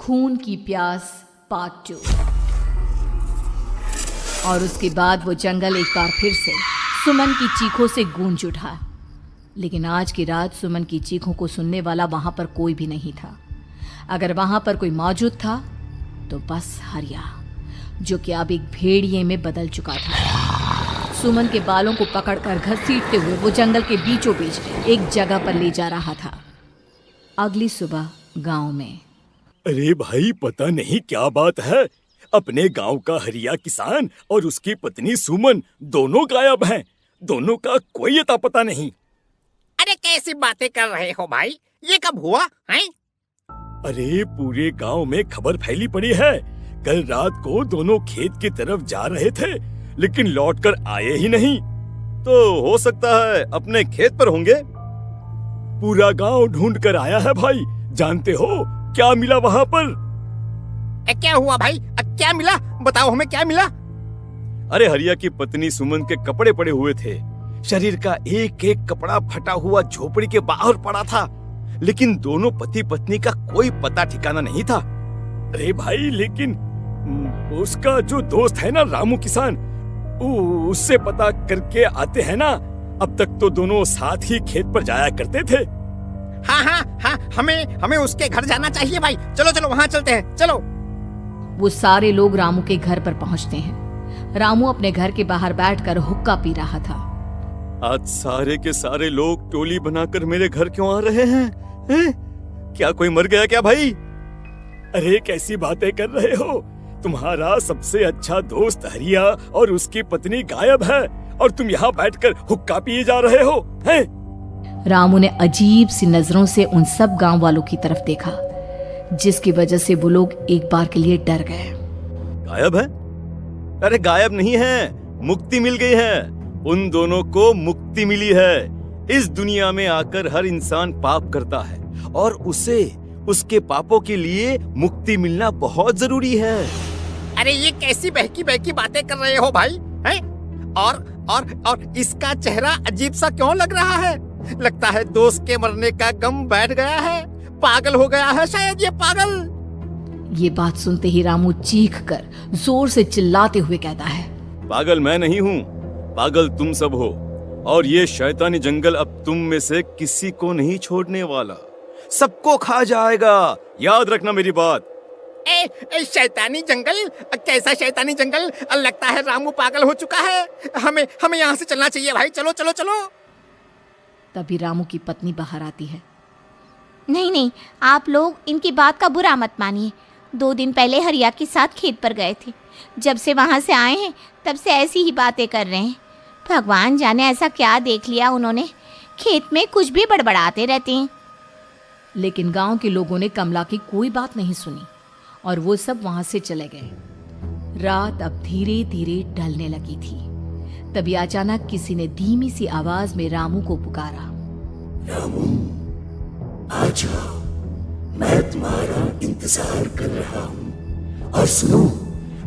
खून की प्यास पार्ट 2। और उसके बाद वो जंगल एक बार फिर से सुमन की चीखों से गूंज उठा। लेकिन आज की रात सुमन की चीखों को सुनने वाला वहां पर कोई भी नहीं था। अगर वहां पर कोई मौजूद था तो बस हरिया, जो कि अब एक भेड़िए में बदल चुका था। सुमन के बालों को पकड़कर घसीटते हुए वो जंगल के बीचों बीच एक जगह पर ले जा रहा था। अगली सुबह गांव में। अरे भाई, पता नहीं क्या बात है, अपने गांव का हरिया किसान और उसकी पत्नी सुमन दोनों गायब हैं। दोनों का कोई अता पता नहीं। अरे कैसी बातें कर रहे हो भाई, ये कब हुआ है? अरे पूरे गांव में खबर फैली पड़ी है। कल रात को दोनों खेत की तरफ जा रहे थे, लेकिन लौटकर आए ही नहीं। तो हो सकता है अपने खेत पर होंगे। पूरा गांव ढूंढ कर आया है भाई। जानते हो क्या मिला वहां पर? क्या हुआ भाई? क्या मिला? बताओ हमें, क्या मिला? अरे हरिया की पत्नी सुमन के कपड़े पड़े हुए थे। शरीर का एक एक कपड़ा फटा हुआ झोपड़ी के बाहर पड़ा था, लेकिन दोनों पति पत्नी का कोई पता ठिकाना नहीं था। अरे भाई, लेकिन उसका जो दोस्त है ना रामू किसान, उससे पता करके आते हैं ना। अब तक तो दोनों साथ ही खेत पर जाया करते थे। हाँ, हमें उसके घर जाना चाहिए भाई। चलो चलो वहाँ चलते हैं, चलो। वो सारे लोग रामू के घर पर पहुंचते हैं। रामू अपने घर के बाहर बैठकर हुक्का पी रहा था। आज सारे के सारे लोग टोली बनाकर मेरे घर क्यों आ रहे हैं? क्या कोई मर गया क्या भाई? अरे कैसी बातें कर रहे हो? तुम्हारा सबसे अच्छा दोस्त हरिया और उसकी पत्नी गायब है और तुम यहाँ बैठकर हुक्का पिए जा रहे हो हैं? रामू ने अजीब सी नजरों से उन सब गांव वालों की तरफ देखा, जिसकी वजह से वो लोग एक बार के लिए डर गए। गायब है? अरे गायब नहीं है, मुक्ति मिल गई है। उन दोनों को मुक्ति मिली है। इस दुनिया में आकर हर इंसान पाप करता है और उसे उसके पापों के लिए मुक्ति मिलना बहुत जरूरी है। अरे ये कैसी बहकी बहकी बातें कर रहे हो भाई, हैं? और इसका चेहरा अजीब सा क्यों लग रहा है? लगता है दोस्त के मरने का गम बैठ गया है। पागल हो गया है शायद ये पागल। ये बात सुनते ही रामू चीख कर जोर से चिल्लाते हुए कहता है, पागल मैं नहीं हूँ, पागल तुम सब हो। और ये शैतानी जंगल अब तुम में से किसी को नहीं छोड़ने वाला, सबको खा जाएगा। याद रखना मेरी बात। शैतानी जंगल? कैसा शैतानी जंगल? लगता है रामू पागल हो चुका है। हमें यहाँ से चलना चाहिए भाई। चलो चलो चलो। तभी रामू की पत्नी बाहर आती है। नहीं, आप लोग इनकी बात का बुरा मत मानिए। 2 दिन पहले हरिया के साथ खेत पर गए थे। जब से वहाँ से आए हैं तब से ऐसी ही बातें कर रहे हैं। भगवान जाने ऐसा क्या देख लिया उन्होंने, खेत में कुछ भी बड़बड़ाते रहते हैं। लेकिन गांव के लोगों ने कमला की कोई बात नहीं सुनी और वो सब वहां से चले गए। रात अब धीरे धीरे ढलने लगी थी। तभी अचानक किसी ने धीमी सी आवाज में रामू को पुकारा। रामू, आ जाओ, मैं तुम्हारा इंतजार कर रहा हूँ। और सुनो,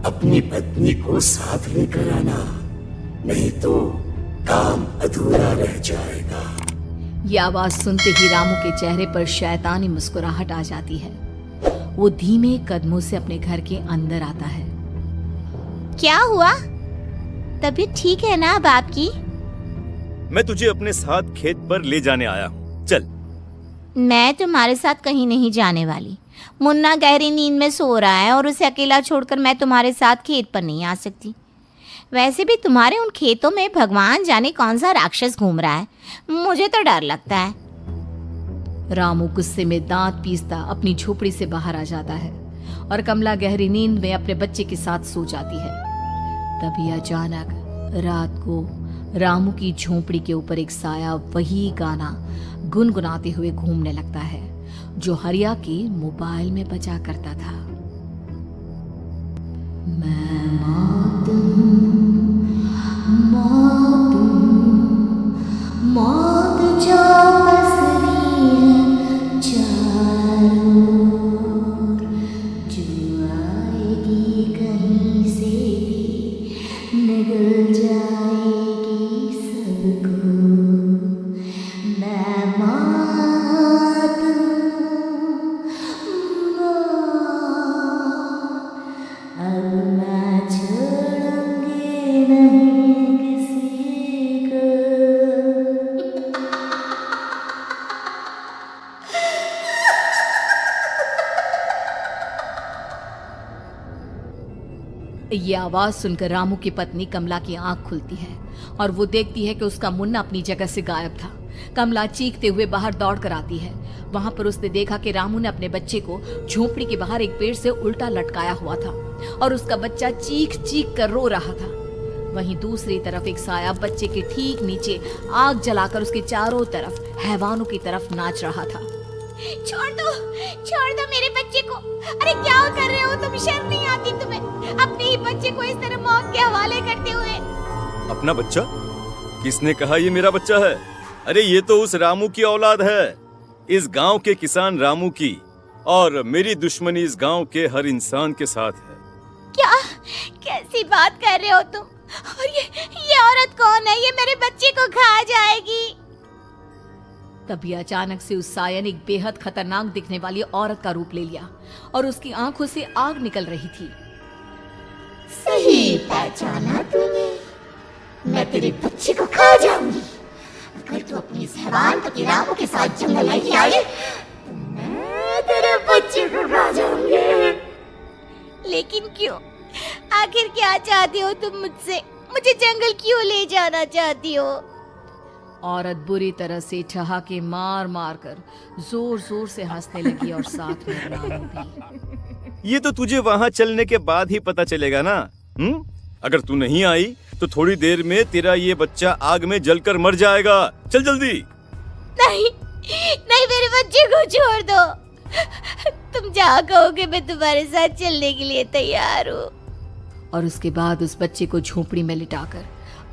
अपनी पत्नी को साथ लेकर आना, नहीं तो काम अधूरा रह जाएगा। ये आवाज सुनते ही रामू के चेहरे पर शैतानी मुस्कुराहट आ जाती है। वो धीमे कदमों से अपने घर के अंदर आता है। क्या हुआ? तबीयत ठीक है ना अब आपकी? मैं तुझे अपने साथ खेत पर ले जाने आया हूँ, चल। मैं तुम्हारे साथ कहीं नहीं जाने वाली। मुन्ना गहरी नींद में सो रहा है और उसे अकेला छोड़कर मैं तुम्हारे साथ खेत पर नहीं आ सकती। वैसे भी तुम्हारे उन खेतों में भगवान जाने कौन सा राक्षस घूम रहा है, मुझे तो डर लगता है। रामू गुस्से में दांत पीसता अपनी झोपड़ी से बाहर आ जाता है और कमला गहरी नींद में अपने बच्चे के साथ सो जाती है। तभी अचानक रात को रामू की झोपड़ी के ऊपर एक साया वही गाना गुनगुनाते हुए घूमने लगता है जो हरिया के मोबाइल में बजा करता था। मैं मौत हूँ, मौत हूँ, मौत जो बसरी है चारों ओर, जो आएगी कहीं से भी निगल जाएगी सबको। मैं मौत हूँ, मौत ये आवाज सुनकर रामू की पत्नी कमला की आंख खुलती है और वो देखती है कि उसका मुन्ना अपनी जगह से गायब था। कमला चीखते हुए बाहर दौड़ कर आती है। वहां पर उसने देखा कि रामू ने अपने बच्चे को झोपड़ी के बाहर एक पेड़ से उल्टा लटकाया हुआ था और उसका बच्चा चीख चीख कर रो रहा था। वहीं दूसरी तरफ एक साया बच्चे के ठीक नीचे आग जलाकर उसके चारों तरफ हैवानों की तरफ नाच रहा था। छोड़ दो मेरे बच्चे को। अरे क्या कर रहे हो तुम? शर्म नहीं आती तुम्हें अपने ही बच्चे को इस तरह मौत के हवाले करते हुए? अपना बच्चा? किसने कहा ये मेरा बच्चा है? अरे ये तो उस रामू की औलाद है, इस गांव के किसान रामू की, और मेरी दुश्मनी इस गांव के हर इंसान के साथ है। क्या? कैसी बात कर रहे हो तुम? और ये औरत कौन है? ये मेरे बच्चे को खा जाएगी। तभी अचानक से उस साया ने एक बेहद खतरनाक दिखने वाली औरत का रूप ले लिया और उसकी आंखों से आग निकल रही थी। सही पहचाना तूने, मैं तेरे बच्चे को खा जाऊंगी। अगर तू अपनी इस हैवान पति रामू के साथ जंगल नहीं आए तो मैं तेरे बच्चे को खा जाऊंगी। लेकिन क्यों? आखिर क्या चाहती हो तुम मुझसे? मुझे जंगल क्यों ले जाना चाहती हो? औरत बुरी तरह से ठहाके मार मार कर जोर जोर से हंसने लगी और साथ में रामू भी। ये तो तुझे वहाँ चलने के बाद ही पता चलेगा ना। अगर तू नहीं आई तो थोड़ी देर में तेरा ये बच्चा आग में जलकर मर जाएगा। चल जल्दी। नहीं, मेरे बच्चे को छोड़ दो। तुम जहाँ कहोगे मैं तुम्हारे साथ चलने के लिए तैयार हूँ। और उसके बाद उस बच्चे को झोपड़ी में लिटाकर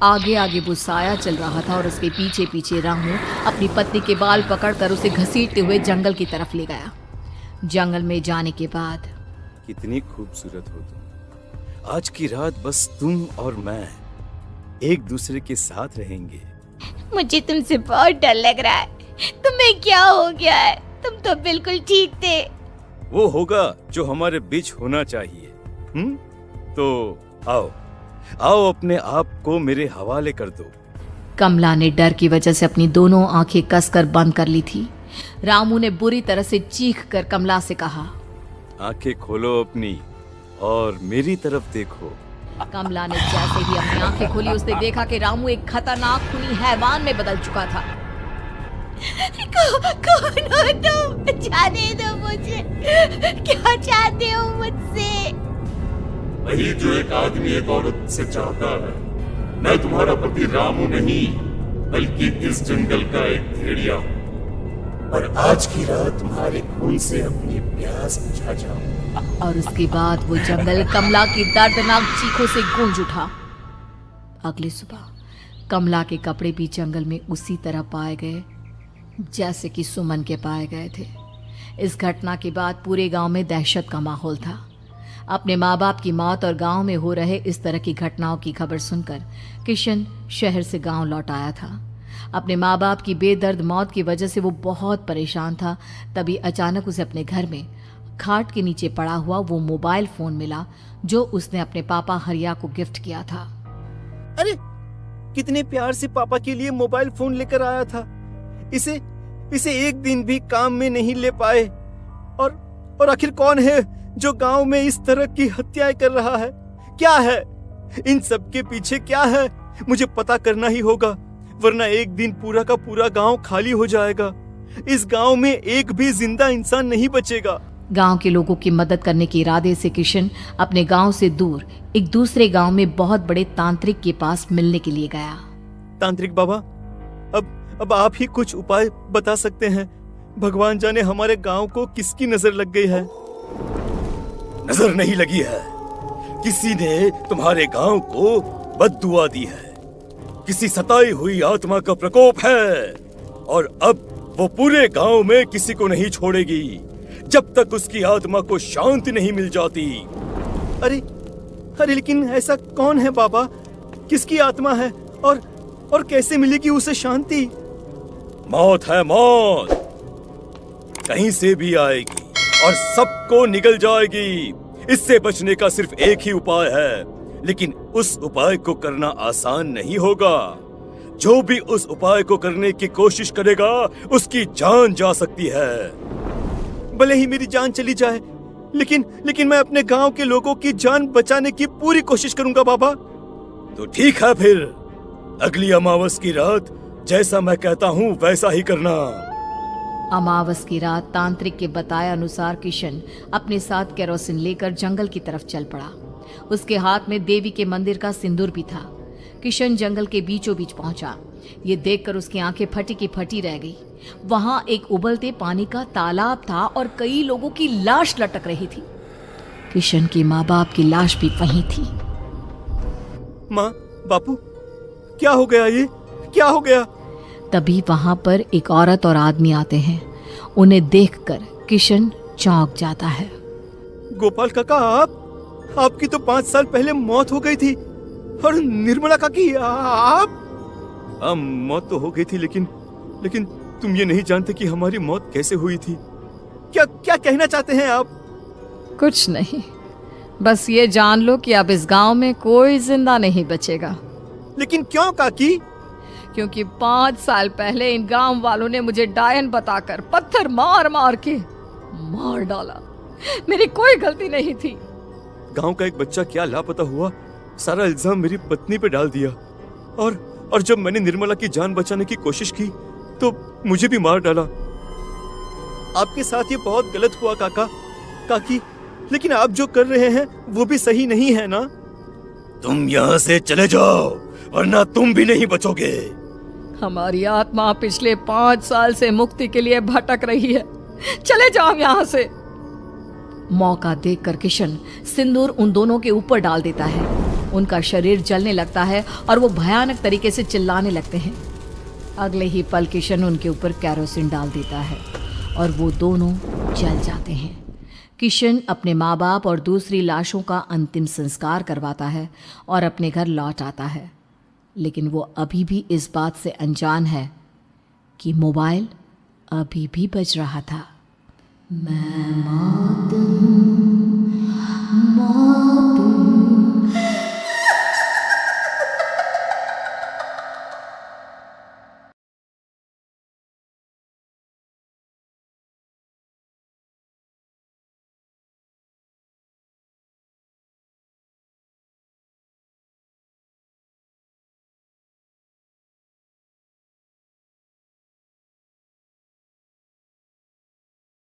आगे आगे वो साया चल रहा था और उसके पीछे पीछे रामू अपनी पत्नी के बाल पकड़कर उसे घसीटते हुए जंगल की तरफ ले गया। जंगल में जाने के बाद, कितनी खूबसूरत हो तुम। आज की रात बस तुम और मैं एक दूसरे के साथ रहेंगे। मुझे तुमसे बहुत डर लग रहा है। तुम्हें क्या हो गया है? तुम तो बिल्कुल ठीक थे। वो होगा जो हमारे बीच होना चाहिए। तो आओ अपने आप को मेरे हवाले कर दो। कमला ने डर की वजह से अपनी दोनों आंखें कसकर बंद कर ली थी। रामू ने बुरी तरह से चीख कर कमला से कहा, आंखें खोलो अपनी और मेरी तरफ देखो। कमला ने जैसे ही अपनी आंखें खोली उसने देखा कि रामू एक खतरनाक खूनी हैवान में बदल चुका था। कौन हो तुम? जाने दो मुझे। क्या चाहते हो मुझसे? वही जो एक आदमी एक औरत से चाहता है। मैं तुम्हारा पति रामू नहीं, बल्कि इस जंगल का एक भेड़िया हूँ, और आज की रात तुम्हारे खून से अपनी प्यास बुझा जाऊं। और उसके बाद वो जंगल कमला की दर्दनाक चीखों से गूंज उठा। अगली सुबह कमला के कपड़े भी जंगल में उसी तरह पाए गए जैसे कि सुमन के पाए गए थे। इस घटना के बाद पूरे गांव में दहशत का माहौल था। अपने माँ बाप की मौत और गांव में हो रहे इस तरह की घटनाओं की खबर सुनकर किशन शहर से गांव लौट आया था। अपने माँ बाप की बेदर्द मौत की वजह से वो बहुत परेशान था। तभी अचानक उसे अपने घर में खाट के नीचे पड़ा हुआ वो मोबाइल फोन मिला जो उसने अपने पापा हरिया को गिफ्ट किया था। अरे कितने प्यार से पापा के लिए मोबाइल फोन लेकर आया था। इसे एक दिन भी काम में नहीं ले पाए। और आखिर कौन है जो गांव में इस तरह की हत्याएं कर रहा है? क्या है इन सब के पीछे? क्या है? मुझे पता करना ही होगा, वरना एक दिन पूरा का पूरा गांव खाली हो जाएगा। इस गांव में एक भी जिंदा इंसान नहीं बचेगा। गांव के लोगों की मदद करने के इरादे से किशन अपने गांव से दूर एक दूसरे गांव में बहुत बड़े तांत्रिक के पास मिलने के लिए गया। तांत्रिक बाबा, अब आप ही कुछ उपाय बता सकते हैं। भगवान जाने हमारे गांव को किसकी नजर लग गई है। नजर नहीं लगी है, किसी ने तुम्हारे गांव को बद्दुआ दी है। किसी सताई हुई आत्मा का प्रकोप है और अब वो पूरे गांव में किसी को नहीं छोड़ेगी जब तक उसकी आत्मा को शांति नहीं मिल जाती। अरे लेकिन ऐसा कौन है बाबा? किसकी आत्मा है और कैसे मिलेगी उसे शांति? मौत है मौत, कहीं से भी आएगी और सबको निगल जाएगी। इससे बचने का सिर्फ एक ही उपाय है, लेकिन उस उपाय को करना आसान नहीं होगा। जो भी उस उपाय को करने की कोशिश करेगा उसकी जान जा सकती है। भले ही मेरी जान चली जाए, लेकिन मैं अपने गांव के लोगों की जान बचाने की पूरी कोशिश करूंगा बाबा। तो ठीक है, फिर अगली अमावस की रात जैसा मैं कहता हूँ वैसा ही करना। अमावस की रात तांत्रिक के बताए अनुसार किशन अपने साथ केरोसिन लेकर जंगल की तरफ चल पड़ा। उसके हाथ में देवी के मंदिर का सिंदूर भी था। किशन जंगल के बीचों बीच पहुंचा। ये देखकर उसकी आंखें फटी की फटी रह गई। वहां एक उबलते पानी का तालाब था और कई लोगों की लाश लटक रही थी। किशन के माँ बाप की लाश भी वहीं थी। माँ, बापू, क्या हो गया? ये क्या हो गया? तभी वहां पर एक औरत और आदमी आते हैं। उन्हें देखकर किशन चौंक जाता है। गोपाल काका, आपकी तो 5 साल पहले मौत हो गई थी। और निर्मला काकी, आप? मौत तो हो गई थी, लेकिन तुम ये नहीं जानते कि हमारी मौत कैसे हुई थी। क्या कहना चाहते हैं आप? कुछ नहीं, बस ये जान लो कि अब इस गांव में कोई जिंदा नहीं बचेगा। लेकिन क्यों काकी? क्योंकि 5 साल पहले इन गांव वालों ने मुझे डायन बताकर पत्थर मार मार के मार डाला। मेरी कोई गलती नहीं थी। गांव का एक बच्चा क्या लापता हुआ, सारा इल्जाम मेरी पत्नी पे डाल दिया। और जब मैंने निर्मला की जान बचाने की कोशिश की तो मुझे भी मार डाला। आपके साथ ये बहुत गलत हुआ काकी, लेकिन आप जो कर रहे हैं वो भी सही नहीं है ना? तुम यहाँ से चले जाओ वरना तुम भी नहीं बचोगे। हमारी आत्मा पिछले 5 साल से मुक्ति के लिए भटक रही है। चले जाओ यहाँ से। मौका देखकर किशन सिंदूर उन दोनों के ऊपर डाल देता है। उनका शरीर जलने लगता है और वो भयानक तरीके से चिल्लाने लगते हैं। अगले ही पल किशन उनके ऊपर केरोसिन डाल देता है और वो दोनों जल जाते हैं। किशन अपने माँ बाप और दूसरी लाशों का अंतिम संस्कार करवाता है और अपने घर लौट आता है। लेकिन वो अभी भी इस बात से अनजान है कि मोबाइल अभी भी बज रहा था। मैं मौत